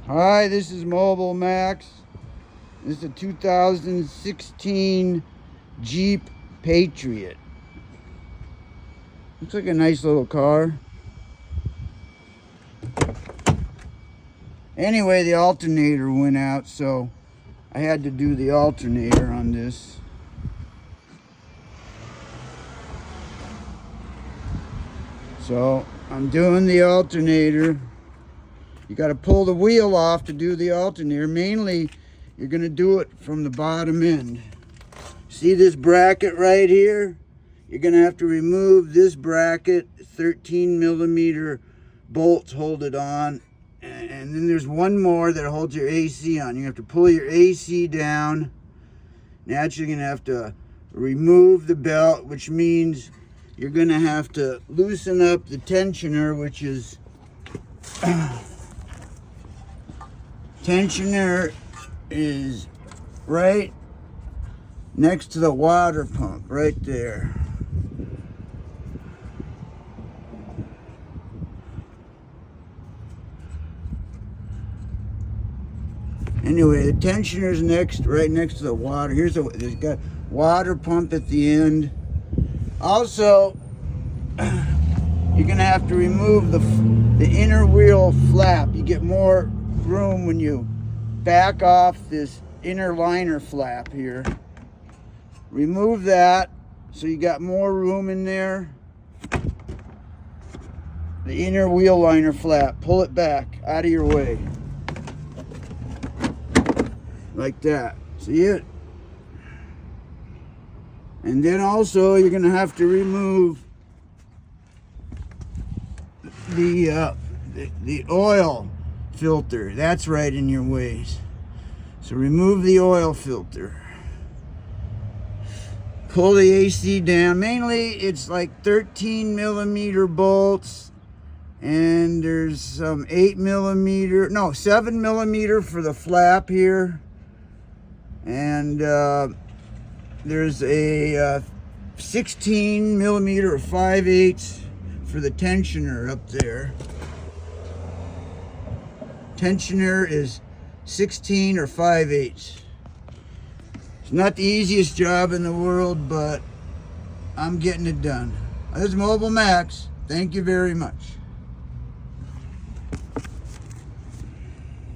Hi, this is Mobile Max. This is a 2016 Jeep Patriot. Looks like a nice little car. Anyway, the alternator went out, so I had to do the alternator on this. So I'm doing the alternator. You got to pull the wheel off to do the alternator. Mainly, you're going to do it from the bottom end. See this bracket right here? You're going to have to remove this bracket. 13 millimeter bolts hold it on. And then there's one more that holds your AC on. You have to pull your AC down. Naturally, you're going to have to remove the belt, which means you're going to have to loosen up the tensioner, which is... tensioner is right next to the water pump, right there. Anyway, the tensioner's right next to the water. There's got water pump at the end. Also, you're gonna have to remove the inner wheel flap. You get more room when you back off this inner liner flap here. Remove that so you got more room in there. The inner wheel liner flap, pull it back out of your way like that. See it? And then also you're gonna have to remove the oil filter. That's right in your ways. So remove the oil filter. Pull the AC down. Mainly it's like 13 millimeter bolts, and there's some 7 millimeter for the flap here, and there's a 16 millimeter or 5/8 for the tensioner up there. Tensioner is 16 or 5/8. It's not the easiest job in the world, but I'm getting it done. This is Mobile Max. Thank you very much.